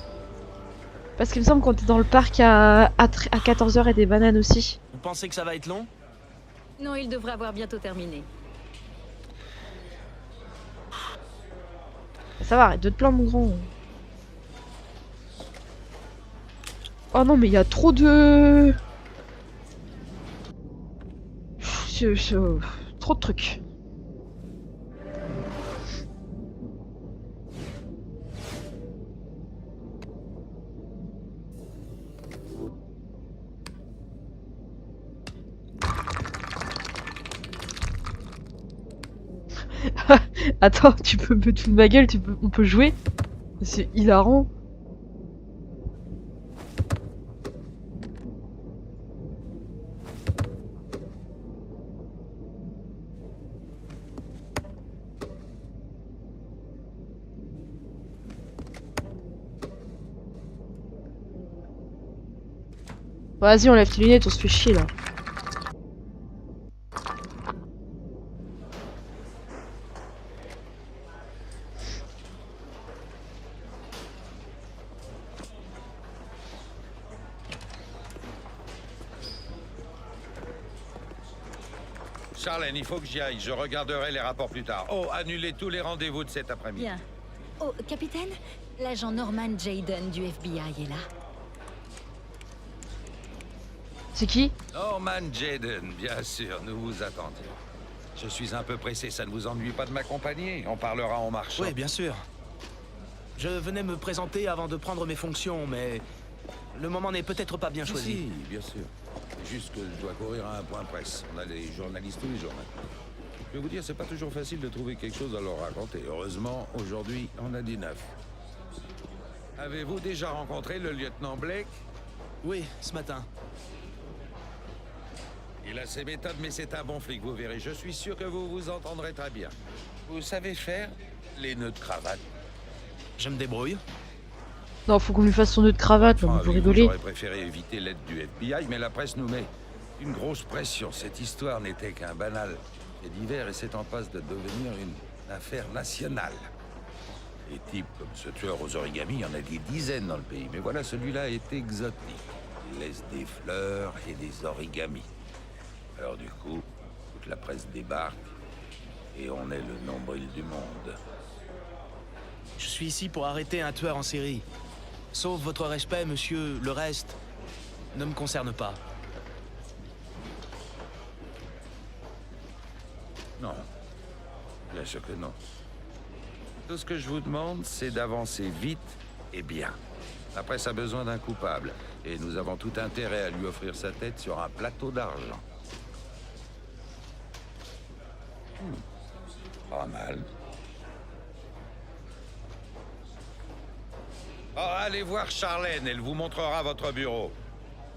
Parce qu'il me semble qu'on était dans le parc à 14h et des bananes aussi. Vous pensez que ça va être long? Non, il devrait avoir bientôt terminé. Ça va, arrête de te plaindre mon grand. Oh non mais il y a trop de... Trop de trucs. Attends, tu peux me foutre de ma gueule, on peut jouer? C'est hilarant. Vas-y, on lève tes lunettes, on se fait chier là. Charlène, il faut que j'y aille. Je regarderai les rapports plus tard. Oh, annulez tous les rendez-vous de cet après-midi. Bien. Oh, capitaine, l'agent Norman Jayden du FBI est là. C'est qui? Norman Jayden, bien sûr, nous vous attendions. Je suis un peu pressé, ça ne vous ennuie pas de m'accompagner? On parlera en marchant. Oui, bien sûr. Je venais me présenter avant de prendre mes fonctions, mais le moment n'est peut-être pas bien choisi. Si, bien sûr. C'est juste que je dois courir à un point presse. On a des journalistes tous les jours maintenant. Je vais vous dire, c'est pas toujours facile de trouver quelque chose à leur raconter. Heureusement, aujourd'hui, on a du neuf. Avez-vous déjà rencontré le lieutenant Blake? Oui, ce matin. Il a ses méthodes, mais c'est un bon flic, vous verrez. Je suis sûr que vous vous entendrez très bien. Vous savez faire les nœuds de cravate? Je me débrouille. Non, faut qu'on lui fasse son nœud de cravate, là, vous rigolez. J'aurais préféré éviter l'aide du FBI, mais la presse nous met une grosse pression. Cette histoire n'était qu'un banal fait divers et c'est en passe de devenir une affaire nationale. Des types comme ce tueur aux origamis, il y en a des dizaines dans le pays. Mais voilà, celui-là est exotique. Il laisse des fleurs et des origamis. Alors du coup, toute la presse débarque et on est le nombril du monde. Je suis ici pour arrêter un tueur en série. Sauf votre respect, monsieur, le reste ne me concerne pas. Non, bien sûr que non. Tout ce que je vous demande, c'est d'avancer vite et bien. La presse a besoin d'un coupable, et nous avons tout intérêt à lui offrir sa tête sur un plateau d'argent. Pas mal. Oh, allez voir Charlène, elle vous montrera votre bureau.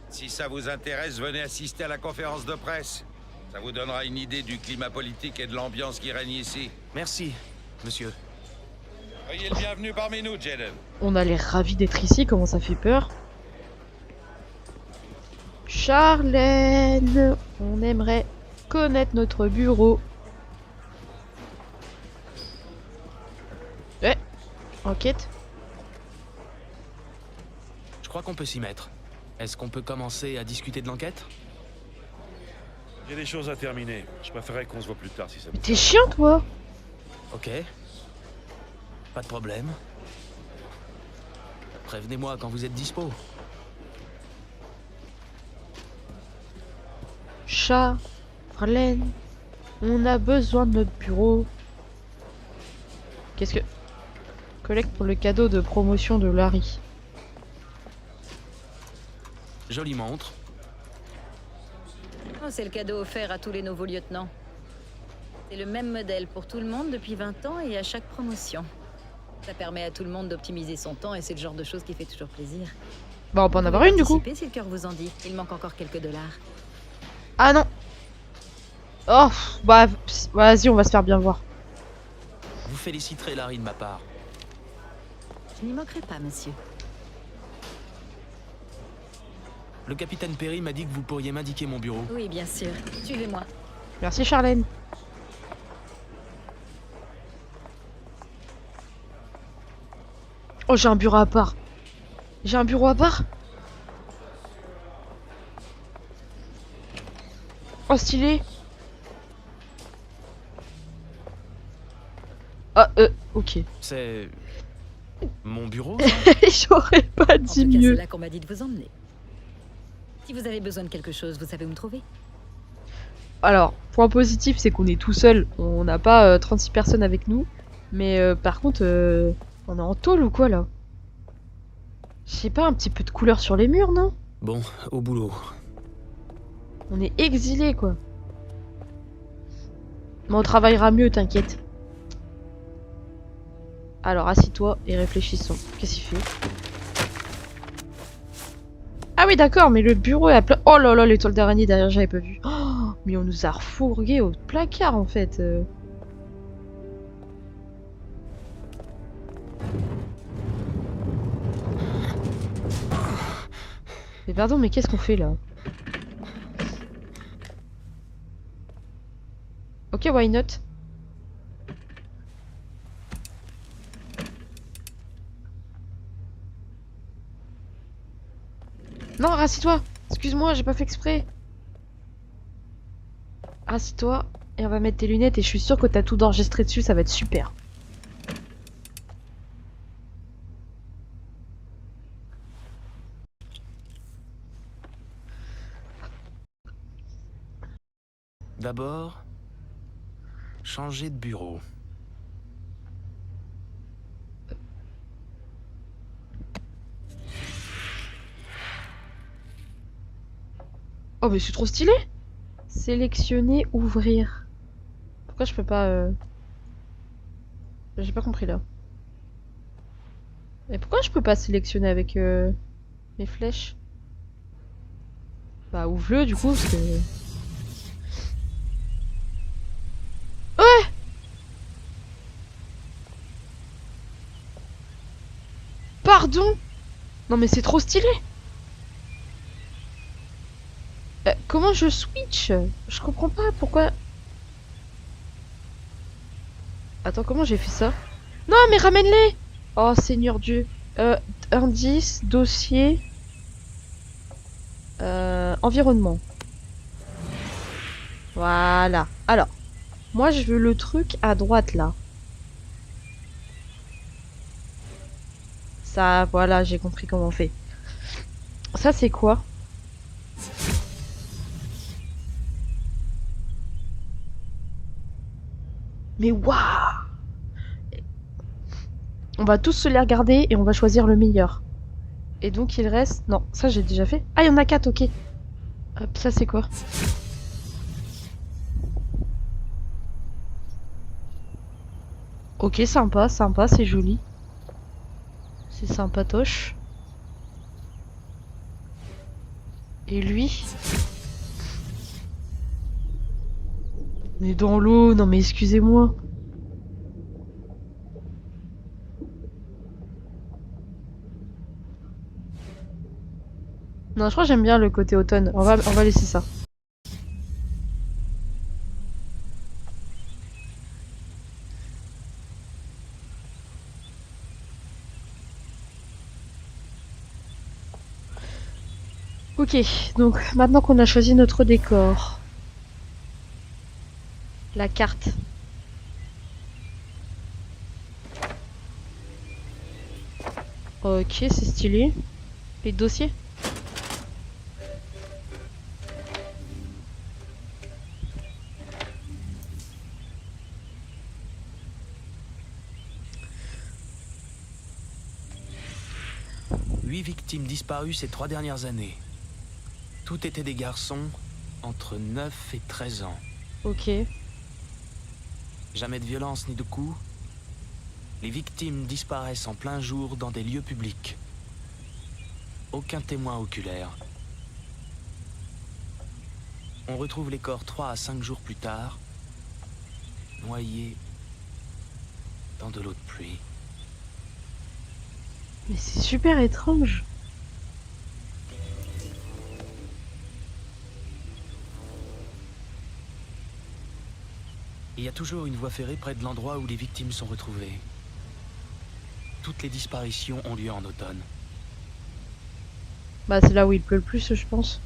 Si ça vous intéresse, venez assister à la conférence de presse. Ça vous donnera une idée du climat politique et de l'ambiance qui règne ici. Merci, monsieur. Soyez le bienvenu parmi nous, Jayden. On a l'air ravis d'être ici, comment ça fait peur. Charlène, on aimerait connaître notre bureau. Ouais, enquête. Je crois qu'on peut s'y mettre. Est-ce qu'on peut commencer à discuter de l'enquête? J'ai des choses à terminer. Je préférerais qu'on se voit plus tard si ça vous... T'es chiant, toi. Ok. Pas de problème. Prévenez-moi quand vous êtes dispo. Charlène, on a besoin de notre bureau. Qu'est-ce que... Collecte pour le cadeau de promotion de Larry. Jolie montre. Oh, c'est le cadeau offert à tous les nouveaux lieutenants. C'est le même modèle pour tout le monde depuis 20 ans et à chaque promotion. Ça permet à tout le monde d'optimiser son temps et c'est le genre de choses qui fait toujours plaisir. Bah on peut en avoir une du coup. Si le cœur vous en dit, il manque encore quelques dollars. Ah non. Oh, bah vas-y, on va se faire bien voir. Vous féliciterez Larry de ma part. Je n'y manquerai pas, monsieur. Le capitaine Perry m'a dit que vous pourriez m'indiquer mon bureau. Oui, bien sûr. Suivez-moi. Merci Charlène. Oh, j'ai un bureau à part. J'ai un bureau à part. Oh, stylé. Ah, ok. C'est... mon bureau? J'aurais pas dit mieux. C'est là qu'on m'a dit de vous emmener. Si vous avez besoin de quelque chose, vous savez où me trouver. Alors, point positif, c'est qu'on est tout seul. On n'a pas 36 personnes avec nous. Mais par contre, on est en tôle ou quoi, là? Je sais pas, un petit peu de couleur sur les murs, non? Bon, au boulot. On est exilés, quoi. Mais on travaillera mieux, t'inquiète. Alors, assis-toi et réfléchissons. Qu'est-ce qu'il fait? Ah oui, d'accord, mais le bureau est à plat... Oh là là, l'étoile d'araignée derrière, j'avais pas vu. Oh, mais on nous a refourgué au placard, en fait. Mais pardon, mais qu'est-ce qu'on fait, là? Ok, why not? Non, rassis-toi. Excuse-moi, j'ai pas fait exprès. Assis-toi et on va mettre tes lunettes et je suis sûre que t'as tout d'enregistré dessus, ça va être super. D'abord, changer de bureau. Oh mais c'est trop stylé! Sélectionner, ouvrir. Pourquoi je peux pas... J'ai pas compris là. Et pourquoi je peux pas sélectionner avec mes flèches? Bah ouvre-le du coup parce que... Ouais! Pardon! Non mais c'est trop stylé! Comment je switch? Je comprends pas pourquoi... Attends, comment j'ai fait ça? Non mais ramène-les! Oh Seigneur Dieu. Indice, dossier... environnement. Voilà. Alors, moi je veux le truc à droite là. Ça, voilà, j'ai compris comment on fait. Ça c'est quoi? Mais waouh! On va tous se les regarder et on va choisir le meilleur. Et donc il reste... Non, ça j'ai déjà fait. Ah, il y en a 4, ok. Hop, ça c'est quoi? Ok, sympa, sympa, c'est joli. C'est sympatoche. Et lui? On est dans l'eau, non mais excusez-moi. Non, je crois que j'aime bien le côté automne. On va laisser ça. Ok, donc maintenant qu'on a choisi notre décor. La carte. Ok, c'est stylé. Les dossiers. Huit victimes disparues ces 3 dernières années. Tout étaient des garçons entre 9 et 13 ans. Ok. Jamais de violence ni de coups. Les victimes disparaissent en plein jour dans des lieux publics. Aucun témoin oculaire. On retrouve les corps 3 à 5 jours plus tard, noyés dans de l'eau de pluie. Mais c'est super étrange. Il y a toujours une voie ferrée près de l'endroit où les victimes sont retrouvées. Toutes les disparitions ont lieu en automne. Bah c'est là où il pleut le plus, je pense.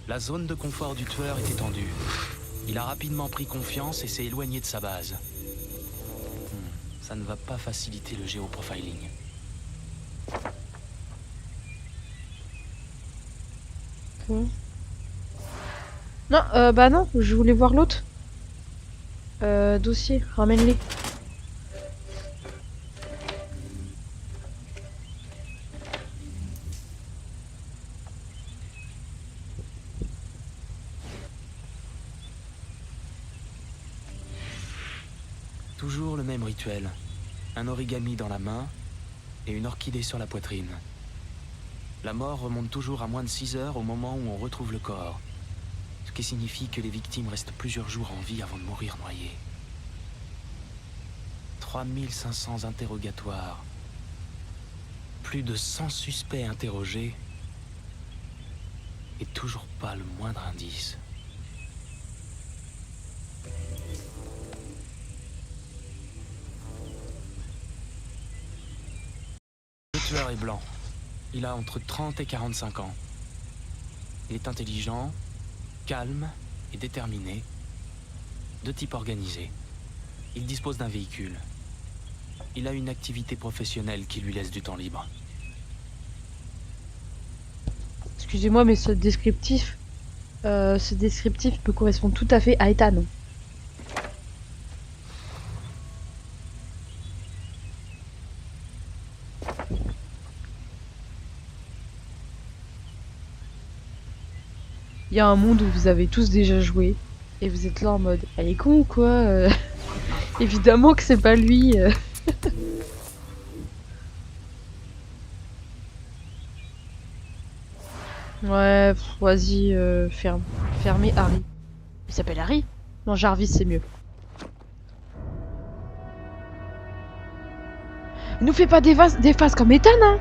La zone de confort du tueur est étendue. Il a rapidement pris confiance et s'est éloigné de sa base. Ça ne va pas faciliter le géoprofiling. Non, bah non, je voulais voir l'autre. Dossier, ramène-les. Toujours le même rituel. Un origami dans la main et une orchidée sur la poitrine. La mort remonte toujours à moins de 6 heures au moment où on retrouve le corps. Ce qui signifie que les victimes restent plusieurs jours en vie avant de mourir noyées. 3500 interrogatoires. Plus de 100 suspects interrogés. Et toujours pas le moindre indice. Le tueur est blanc. Il a entre 30 et 45 ans. Il est intelligent, calme et déterminé, de type organisé. Il dispose d'un véhicule. Il a une activité professionnelle qui lui laisse du temps libre. Excusez-moi, mais ce descriptif peut correspondre tout à fait à Ethan. Il y a un monde où vous avez tous déjà joué et vous êtes là en mode elle est con ou quoi évidemment que c'est pas lui Ouais, vas-y, fermez Harry. Il s'appelle Harry? Non, Jarvis, c'est mieux. Nous fais pas des faces comme Ethan, hein!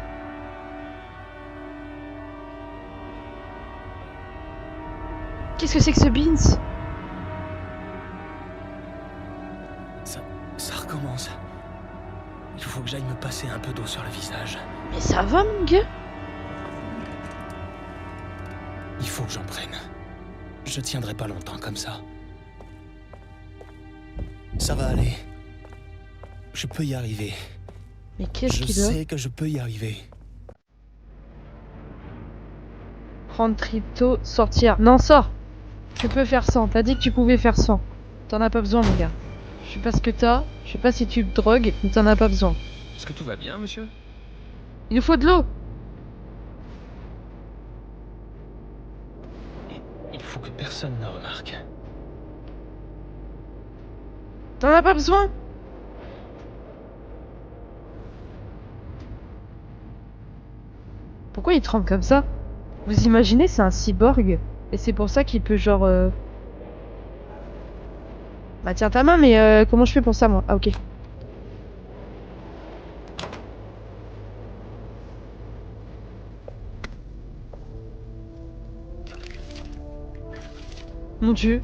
Qu'est-ce que c'est que ce Beans? Ça recommence. Il faut que j'aille me passer un peu d'eau sur le visage. Mais ça va, mon gars? Il faut que j'en prenne. Je tiendrai pas longtemps comme ça. Ça va aller. Je peux y arriver. Mais qu'est-ce qu'il a? Je sais que je peux y arriver. Prendre Tripto, sortir. Non, sors! Tu peux faire 100. T'as dit que tu pouvais faire 100. T'en as pas besoin, mon gars. Je sais pas ce que t'as. Je sais pas si tu te drogues, mais t'en as pas besoin. Est-ce que tout va bien, monsieur? Il nous faut de l'eau! Il faut que personne ne remarque. T'en as pas besoin? Pourquoi il tremble comme ça? Vous imaginez, c'est un cyborg. Et c'est pour ça qu'il peut genre... Bah tiens ta main, mais comment je fais pour ça, moi? Ah ok. Mon Dieu.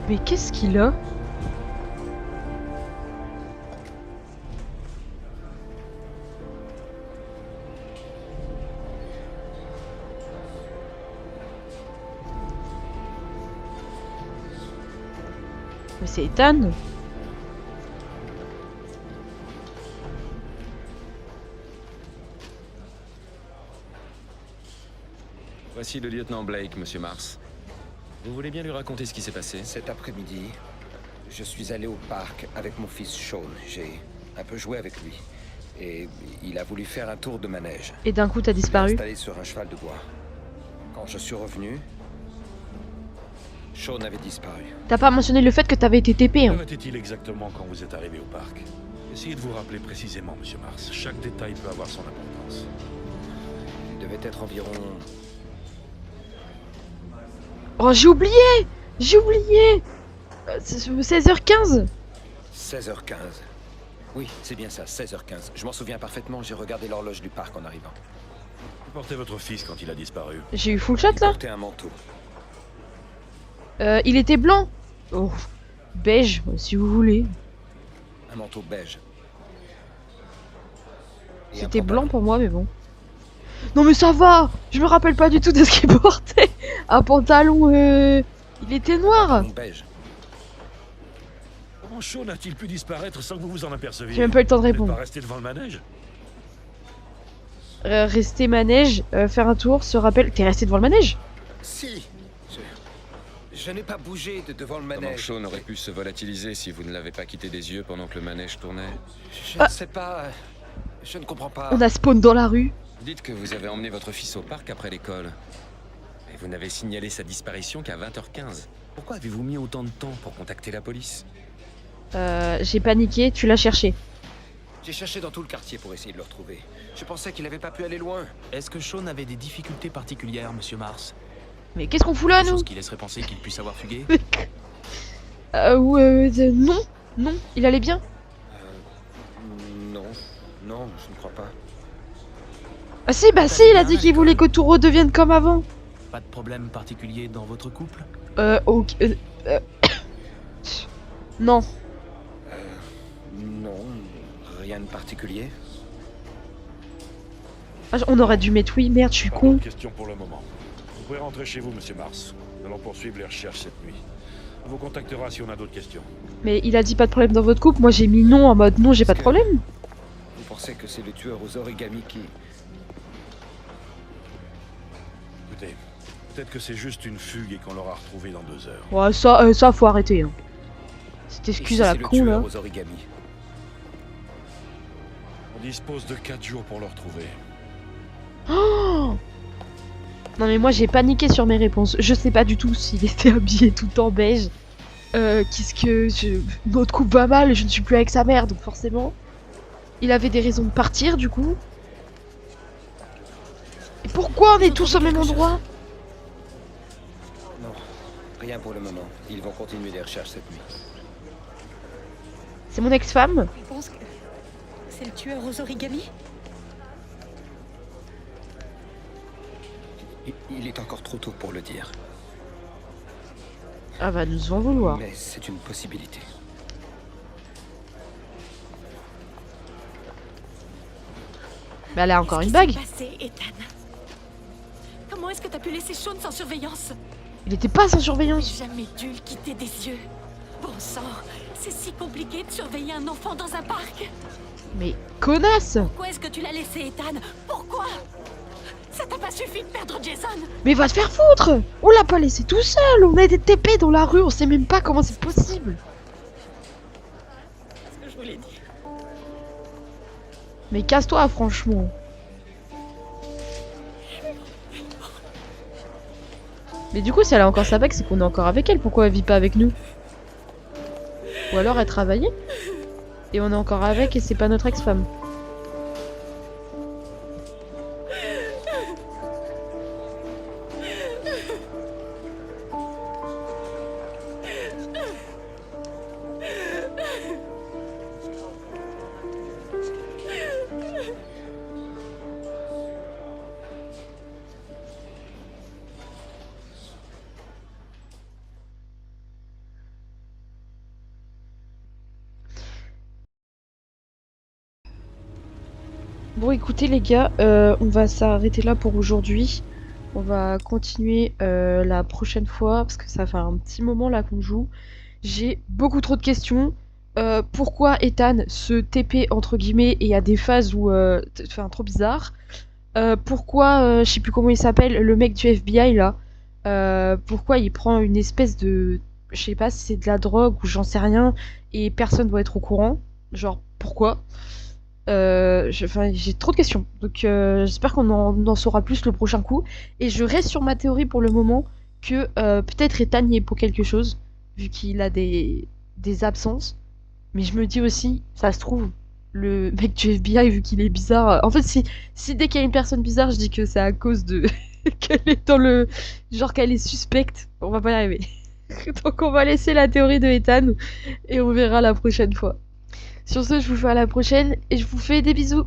Mais qu'est-ce qu'il a? Mais c'est Ethan. Voici le lieutenant Blake, monsieur Mars. Vous voulez bien lui raconter ce qui s'est passé? Cet après-midi, je suis allé au parc avec mon fils Sean. J'ai un peu joué avec lui. Et il a voulu faire un tour de manège. Et d'un coup, t'as disparu. Installé sur un cheval de bois. Quand je suis revenu, Sean avait disparu. T'as pas mentionné le fait que t'avais été TP, hein. Où était-il exactement quand vous êtes arrivé au parc? Essayez de vous rappeler précisément, monsieur Mars. Chaque détail peut avoir son importance. Il devait être environ... Oh, j'ai oublié! J'ai oublié! 16h15! 16h15. Oui, c'est bien ça, 16h15. Je m'en souviens parfaitement, j'ai regardé l'horloge du parc en arrivant. Que portait votre fils quand il a disparu? J'ai eu full shot, là? Il portait un manteau. Il était blanc. Oh, beige, si vous voulez. Un manteau beige. C'était blanc pour moi, mais bon. Non mais ça va! Je me rappelle pas du tout de ce qu'il portait. Un pantalon, il était noir. Beige. Comment Sean a-t-il pu disparaître sans que vous vous en aperceviez? J'ai même pas eu le temps de répondre. Vous n'êtes pas resté devant le manège? Rester manège, faire un tour, se rappelle... T'es resté devant le manège? Si. Je n'ai pas bougé de devant le manège. Comment Sean aurait pu se volatiliser si vous ne l'avez pas quitté des yeux pendant que le manège tournait? Je ne sais pas. Je ne comprends pas. On a spawn dans la rue. Dites que vous avez emmené votre fils au parc après l'école. Et vous n'avez signalé sa disparition qu'à 20h15. Pourquoi avez-vous mis autant de temps pour contacter la police? J'ai paniqué, tu l'as cherché. J'ai cherché dans tout le quartier pour essayer de le retrouver. Je pensais qu'il n'avait pas pu aller loin. Est-ce que Sean avait des difficultés particulières, monsieur Mars? Mais qu'est-ce qu'on fout là, nous? Chose qui laisserait penser qu'il puisse avoir fugué? Non, non, il allait bien. Non, non, je ne crois pas. Ah si, bah si, il a dit qu'il voulait que tout redevienne comme avant. Pas de problème particulier dans votre couple? Ok. Non. Non, rien de particulier. Ah, on aurait dû mettre oui, merde, je suis Pas con. d'autres questions pour le moment. Vous pouvez rentrer chez vous, monsieur Mars. Nous allons poursuivre les recherches cette nuit. On vous contactera si on a d'autres questions. Mais il a dit pas de problème dans votre couple, moi j'ai mis non en mode non, j'ai pas de problème. Vous pensez que c'est le tueur aux origamis qui... Écoutez, peut-être que c'est juste une fugue et qu'on l'aura retrouvé dans 2 heures. Ouais, ça faut arrêter. Hein. Cette excuse à la con là. aux origamis. On dispose de 4 jours pour le retrouver. Oh non mais moi j'ai paniqué sur mes réponses. Je sais pas du tout s'il était habillé tout en beige. Qu'est-ce que... Notre couple va mal, je ne suis plus avec sa mère, donc forcément... Il avait des raisons de partir, du coup. Et pourquoi on est tous au même endroit? Non, rien pour le moment. Ils vont continuer les recherches cette nuit. C'est mon ex-femme? Tu penses que c'est le tueur aux origamis? Il est encore trop tôt pour le dire. Ah bah nous en vouloir. Mais c'est une possibilité. Bah elle a encore une bague. Passé, Ethan. Comment est-ce que t'as pu laisser Sean sans surveillance? Il était pas sans surveillance. J'ai jamais dû le quitter des yeux. Bon sang, c'est si compliqué de surveiller un enfant dans un parc. Mais connasse! Pourquoi est-ce que tu l'as laissé, Ethan? Pourquoi? Ça t'a pas suffi de perdre Jason? Mais va te faire foutre! On l'a pas laissé tout seul, on a été TP dans la rue, on sait même pas comment c'est possible. C'est ce que je voulais dire. Mais casse-toi franchement. Mais du coup si elle a encore sa bague c'est qu'on est encore avec elle, pourquoi elle vit pas avec nous? Ou alors elle travaillait et on est encore avec et c'est pas notre ex-femme. Bon écoutez les gars, on va s'arrêter là pour aujourd'hui. On va continuer la prochaine fois parce que ça fait un petit moment là qu'on joue. J'ai beaucoup trop de questions. Pourquoi Ethan se TP entre guillemets et a des phases où... Enfin trop bizarre. Pourquoi, je sais plus comment il s'appelle, le mec du FBI là. Pourquoi il prend une espèce de... Je sais pas si c'est de la drogue ou j'en sais rien. Et personne doit être au courant. Genre pourquoi? Enfin, j'ai trop de questions, donc j'espère qu'on en saura plus le prochain coup. Et je reste sur ma théorie pour le moment que peut-être Ethan y est pour quelque chose, vu qu'il a des absences. Mais je me dis aussi, ça se trouve, le mec du FBI, vu qu'il est bizarre... En fait, si dès qu'il y a une personne bizarre, je dis que c'est à cause de... qu'elle est dans le... Genre qu'elle est suspecte, on va pas y arriver. Donc on va laisser la théorie de Ethan, et on verra la prochaine fois. Sur ce, je vous fais à la prochaine et je vous fais des bisous.